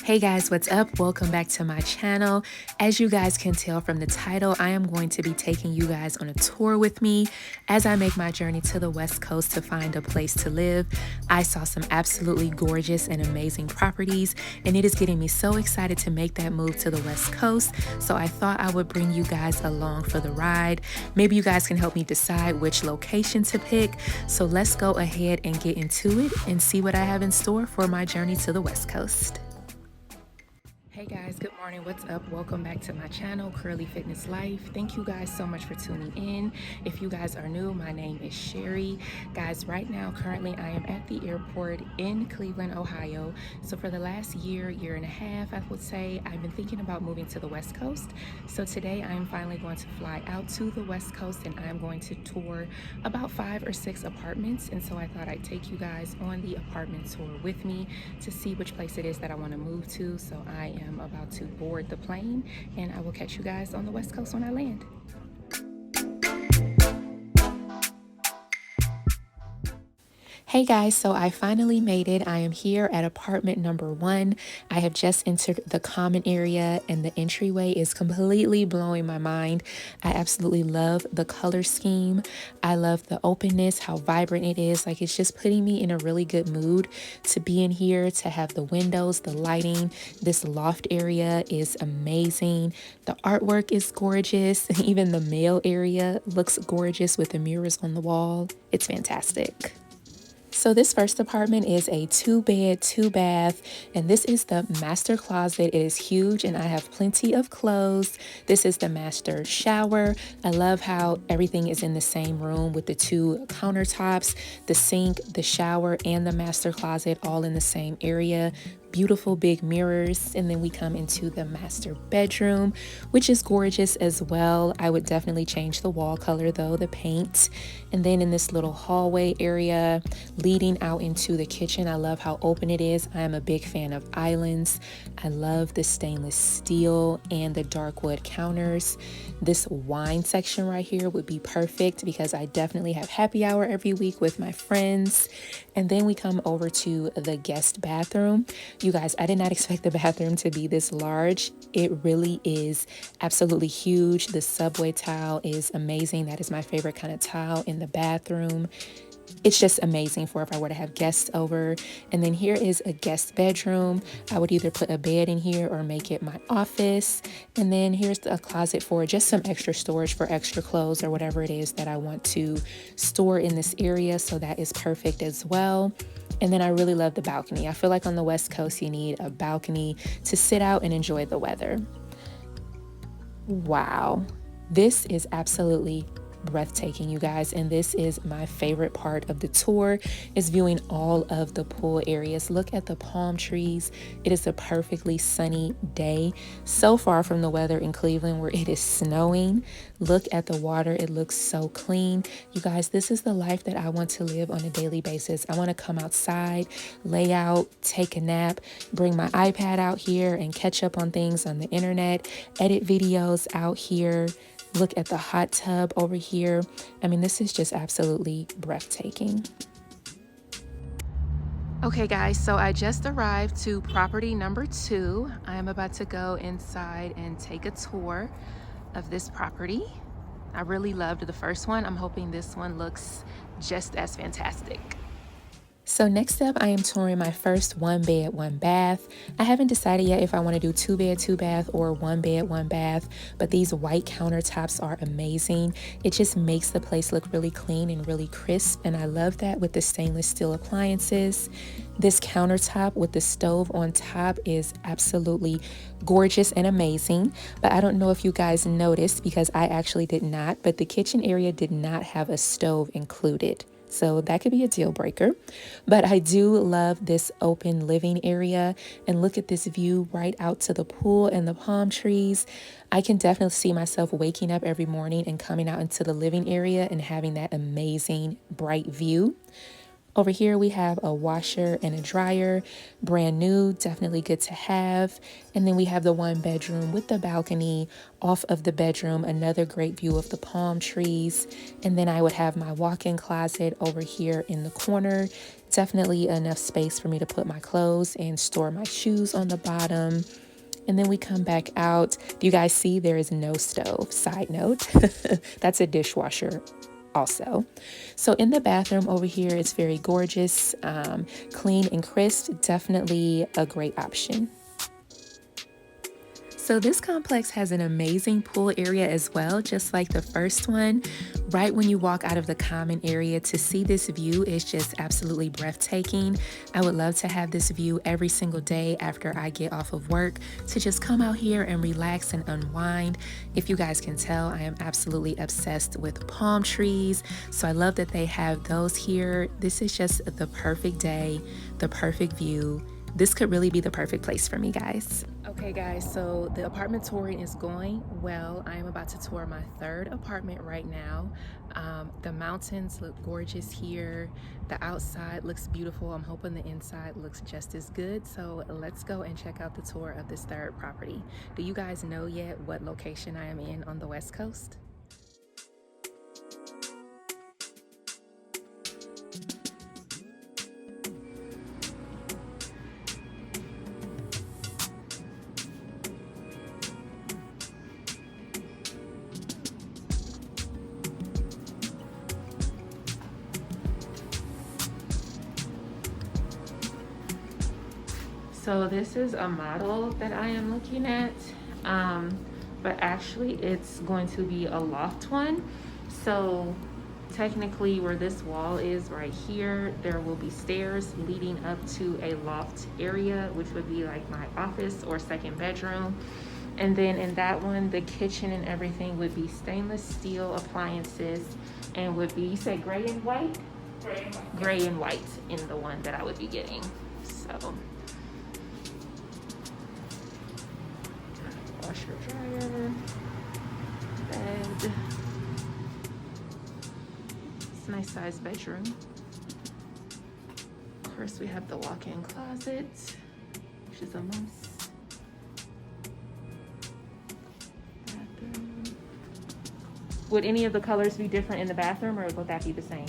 Hey guys, what's up? Welcome back to my channel. As you guys can tell from the title, I am going to be taking you guys on a tour with me as I make my journey to the West Coast to find a place to live. I saw some absolutely gorgeous and amazing properties, and it is getting me so excited to make that move to the West Coast. So I thought I would bring you guys along for the ride. Maybe you guys can help me decide which location to pick. So let's go ahead and get into it and see what I have in store for my journey to the West Coast. Hey guys, good morning. What's up? Welcome back to my channel, Curly Fitness Life. Thank you guys so much for tuning in. If you guys are new, my name is Shari. Guys, right now, currently, I am at the airport in Cleveland, Ohio. So for the last year and a half, I would say, I've been thinking about moving to the West Coast. So today, I am finally going to fly out to the West Coast and I'm going to tour about 5 or 6 apartments. And so I thought I'd take you guys on the apartment tour with me to see which place it is that I want to move to. So I am about to board the plane and I will catch you guys on the West Coast when I land. Hey guys, so I finally made it. I am here at apartment number 1. I have just entered the common area and the entryway is completely blowing my mind. I absolutely love the color scheme. I love the openness, how vibrant it is. Like, it's just putting me in a really good mood to be in here, to have the windows, the lighting. This loft area is amazing. The artwork is gorgeous. Even the mail area looks gorgeous with the mirrors on the wall. It's fantastic. So this first apartment is a 2-bed, 2-bath, and this is the master closet. It is huge and I have plenty of clothes. This is the master shower. I love how everything is in the same room with the 2 countertops, the sink, the shower, and the master closet all in the same area. Beautiful big mirrors. And then we come into the master bedroom, which is gorgeous as well. I would definitely change the wall color though, the paint. And then in this little hallway area leading out into the kitchen, I love how open it is. I am a big fan of islands. I love the stainless steel and the dark wood counters. This wine section right here would be perfect because I definitely have happy hour every week with my friends. And then we come over to the guest bathroom. You guys, I did not expect the bathroom to be this large. It really is absolutely huge. The subway tile is amazing. That is my favorite kind of tile in the bathroom. It's just amazing for if I were to have guests over. And then here is a guest bedroom. I would either put a bed in here or make it my office. And then here's a closet for just some extra storage for extra clothes or whatever it is that I want to store in this area. So that is perfect as well. And then I really love the balcony. I feel like on the West Coast, you need a balcony to sit out and enjoy the weather. Wow, this is absolutely breathtaking, you guys, and this is my favorite part of the tour, is viewing all of the pool areas. Look at the palm trees. It is a perfectly sunny day, so far from the weather in Cleveland where it is snowing. Look at the water. It looks so clean. You guys, this is the life that I want to live on a daily basis. I want to come outside, lay out, take a nap, bring my iPad out here and catch up on things on the internet, edit videos out here. Look at the hot tub over here. I mean, this is just absolutely breathtaking. Okay guys, so I just arrived to property number 2. I am about to go inside and take a tour of this property. I really loved the first one. I'm hoping this one looks just as fantastic. So next up, I am touring my first 1-bed, 1-bath. I haven't decided yet if I want to do 2-bed, 2-bath or 1-bed, 1-bath, but these white countertops are amazing. It just makes the place look really clean and really crisp, and I love that with the stainless steel appliances. This countertop with the stove on top is absolutely gorgeous and amazing, but I don't know if you guys noticed because I actually did not, but the kitchen area did not have a stove included. So that could be a deal breaker. But I do love this open living area. And look at this view right out to the pool and the palm trees. I can definitely see myself waking up every morning and coming out into the living area and having that amazing bright view. Over here we have a washer and a dryer, brand new, definitely good to have. And then we have the one bedroom with the balcony. Off of the bedroom, another great view of the palm trees. And then I would have my walk-in closet over here in the corner. Definitely enough space for me to put my clothes and store my shoes on the bottom. And then we come back out. Do you guys see there is no stove? Side note, that's a dishwasher also. So in the bathroom over here, it's very gorgeous, clean and crisp. Definitely a great option. So this complex has an amazing pool area as well, just like the first one. Right when you walk out of the common area, to see this view is just absolutely breathtaking. I would love to have this view every single day after I get off of work, to just come out here and relax and unwind. If you guys can tell, I am absolutely obsessed with palm trees, so I love that they have those here. This is just the perfect day, the perfect view. This could really be the perfect place for me, guys. Okay, guys, so the apartment touring is going well. I am about to tour my third apartment right now. The mountains look gorgeous here. The outside looks beautiful. I'm hoping the inside looks just as good. So let's go and check out the tour of this third property. Do you guys know yet what location I am in on the West Coast? So this is a model that I am looking at, but actually it's going to be a loft one. So technically where this wall is right here, there will be stairs leading up to a loft area, which would be like my office or second bedroom. And then in that one, the kitchen and everything would be stainless steel appliances and would be, you said gray and white? Gray and white. Gray and white in the one that I would be getting. So washer, dryer, bed. It's a nice sized bedroom. Of course, we have the walk-in closet, which is a must. Bathroom. Would any of the colors be different in the bathroom, or would that be the same?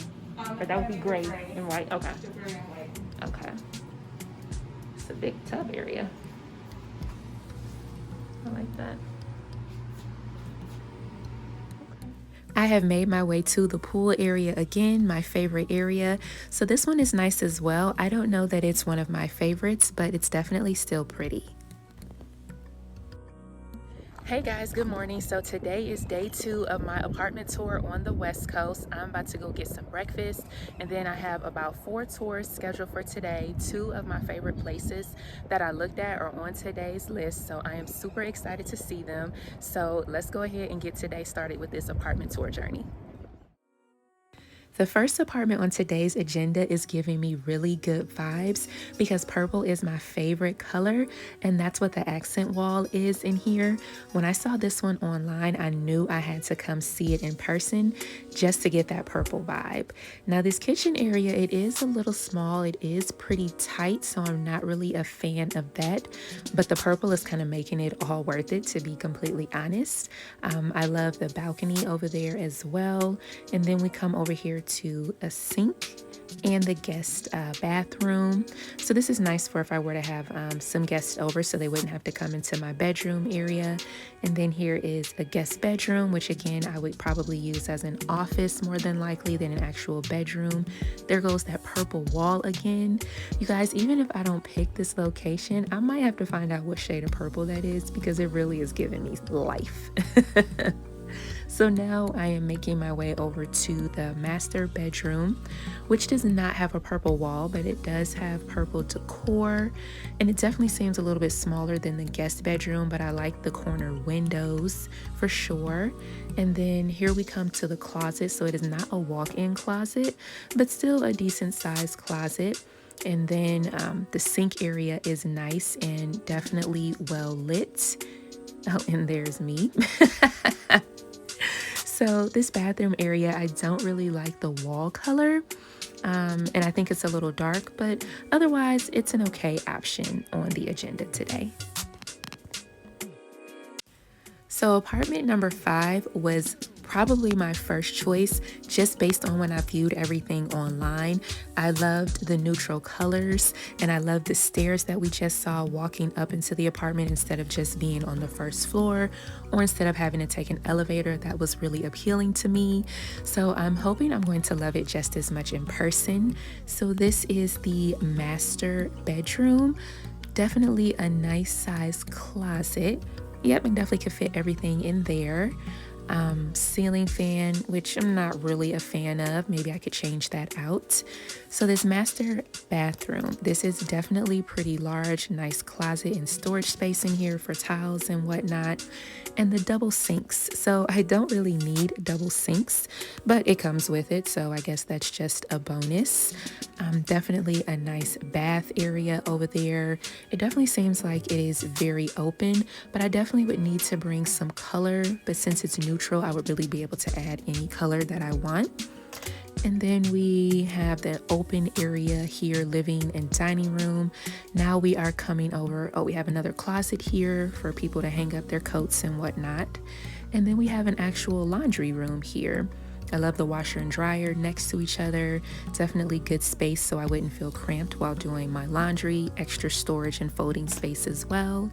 Or that would be gray and white? Okay. Gray and white. Okay. It's a big tub area. I like that. I have made my way to the pool area again, my favorite area. So this one is nice as well. I don't know that it's one of my favorites, but it's definitely still pretty. Hey guys, good morning. So today is day 2 of my apartment tour on the West Coast. I'm about to go get some breakfast, and then I have about 4 tours scheduled for today. 2 of my favorite places that I looked at are on today's list, so I am super excited to see them. So let's go ahead and get today started with this apartment tour journey. The first apartment on today's agenda is giving me really good vibes because purple is my favorite color, and that's what the accent wall is in here. When I saw this one online, I knew I had to come see it in person just to get that purple vibe. Now this kitchen area, it is a little small. It is pretty tight, so I'm not really a fan of that, but the purple is kind of making it all worth it, to be completely honest. I love the balcony over there as well. And then we come over here to a sink and the guest bathroom. So this is nice for if I were to have some guests over, so they wouldn't have to come into my bedroom area. And then here is a guest bedroom, which again I would probably use as an office more than likely than an actual bedroom. There goes that purple wall again. You guys, even if I don't pick this location, I might have to find out what shade of purple that is, because it really is giving me life. So now I am making my way over to the master bedroom, which does not have a purple wall, but it does have purple decor, and it definitely seems a little bit smaller than the guest bedroom, but I like the corner windows for sure. And then here we come to the closet. So it is not a walk-in closet, but still a decent sized closet. And then the sink area is nice and definitely well lit. Oh, and there's me. So this bathroom area, I don't really like the wall color. And I think it's a little dark, but otherwise it's an okay option on the agenda today. So apartment number 5 was probably my first choice just based on when I viewed everything online. I loved the neutral colors and I loved the stairs that we just saw walking up into the apartment instead of just being on the first floor or instead of having to take an elevator. That was really appealing to me. So I'm hoping I'm going to love it just as much in person. So this is the master bedroom. Definitely a nice size closet. Yep, and definitely could fit everything in there. Ceiling fan, which I'm not really a fan of. Maybe I could change that out. So this master bathroom, this is definitely pretty large, nice closet and storage space in here for towels and whatnot. And the double sinks. So I don't really need double sinks, but it comes with it. So I guess that's just a bonus. Definitely a nice bath area over there. It definitely seems like it is very open, but I definitely would need to bring some color. But since it's neutral, I would really be able to add any color that I want. And then we have the open area here, living and dining room. Now we are coming over. Oh, we have another closet here for people to hang up their coats and whatnot. And then we have an actual laundry room here. I love the washer and dryer next to each other. Definitely good space so I wouldn't feel cramped while doing my laundry. Extra storage and folding space as well.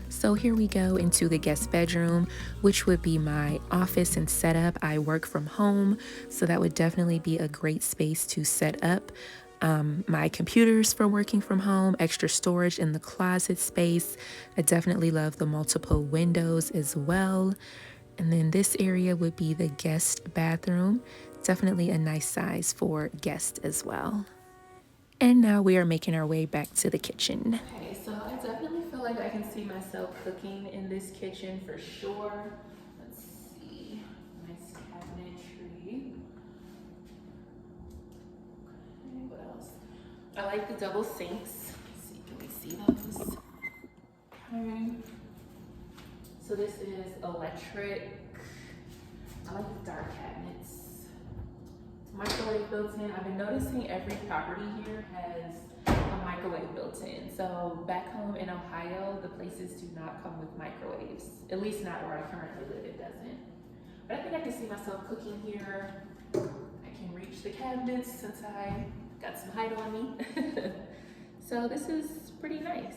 So here we go into the guest bedroom, which would be my office and setup. I work from home, so that would definitely be a great space to set up my computers for working from home, extra storage in the closet space. I definitely love the multiple windows as well. And then this area would be the guest bathroom. Definitely a nice size for guests as well. And now we are making our way back to the kitchen. Okay, so I definitely feel like I can see myself cooking in this kitchen for sure. Let's see, nice cabinetry. Okay, what else? I like the double sinks. Let's see, can we see those? Okay. So this is electric. I like the dark cabinets. Microwave built in. I've been noticing every property here has a microwave built in. So back home in Ohio, the places do not come with microwaves. At least not where I currently live, it doesn't. But I think I can see myself cooking here. I can reach the cabinets since I got some height on me. So this is pretty nice.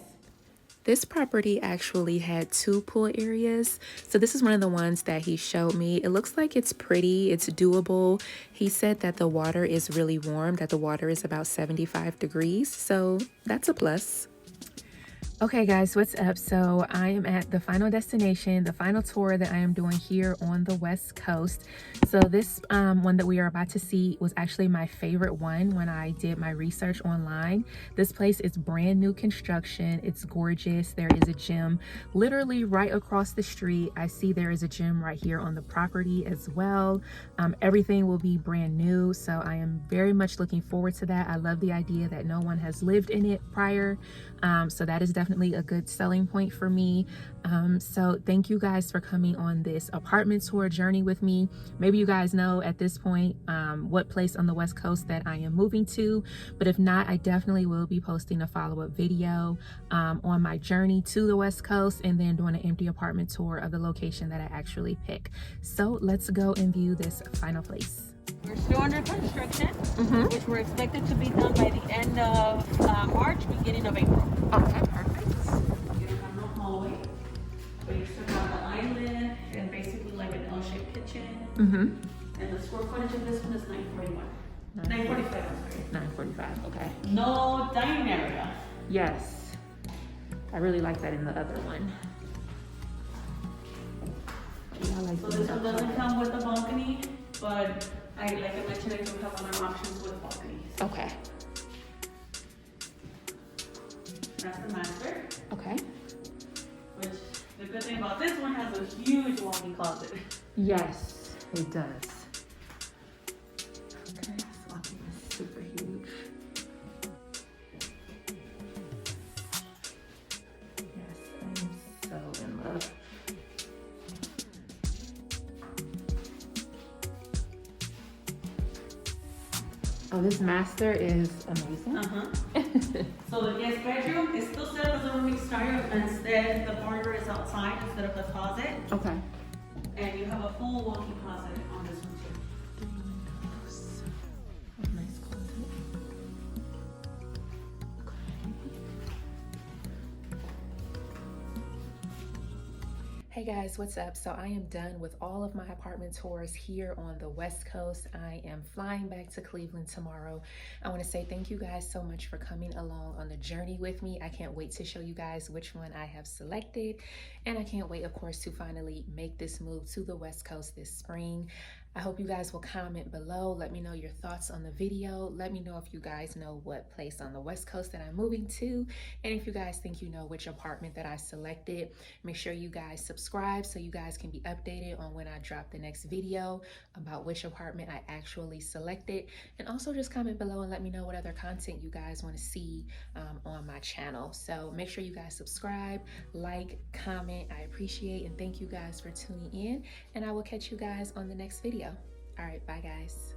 This property actually had 2 pool areas. So this is one of the ones that he showed me. It looks like it's pretty, it's doable. He said that the water is really warm, that the water is about 75 degrees. So that's a plus. Okay guys, what's up? So I am at the final destination, the final tour that I am doing here on the West Coast. So this one that we are about to see was actually my favorite one when I did my research online. This place is brand new construction. It's gorgeous. There is a gym literally right across the street. I see there is a gym right here on the property as well. Everything will be brand new. So I am very much looking forward to that. I love the idea that no one has lived in it prior. So that is definitely a good selling point for me. So thank you guys for coming on this apartment tour journey with me. Maybe you guys know at this point what place on the West Coast that I am moving to, but if not, I definitely will be posting a follow-up video on my journey to the West Coast and then doing an empty apartment tour of the location that I actually pick. So let's go and view this final place. We're still under construction, which we're expected to be done by the end of March, beginning of April. Okay, perfect. You don't have no hallway, but you still have the island and basically like an L-shaped kitchen. And the square footage of this one is 941. 945, I'm sorry. 945, okay. No dining area. Yes. I really like that in the other one. Yeah, I like So this one doesn't come with a balcony, but like I mentioned, I do have other options with balconies. Okay. That's the master. Okay. Which the good thing about this one has a huge walk-in closet. Yes, it does. Okay, this walk-in is super huge. Yes, I'm so in love. Oh, this master is amazing. So the guest bedroom is still set up as a rooming style. Instead, the border is outside instead of the closet. Okay. And you have a full walk-in closet on this one too. Nice closet. Hey guys, what's up? So I am done with all of my apartment tours here on the West Coast. I am flying back to Cleveland tomorrow. I want to say thank you guys so much for coming along on the journey with me. I can't wait to show you guys which one I have selected. And I can't wait, of course, to finally make this move to the West Coast this spring. I hope you guys will comment below. Let me know your thoughts on the video. Let me know if you guys know what place on the West Coast that I'm moving to. And if you guys think you know which apartment that I selected, make sure you guys subscribe so you guys can be updated on when I drop the next video about which apartment I actually selected. And also just comment below and let me know what other content you guys want to see on my channel. So make sure you guys subscribe, like, comment. I appreciate and thank you guys for tuning in. And I will catch you guys on the next video. All right, bye guys.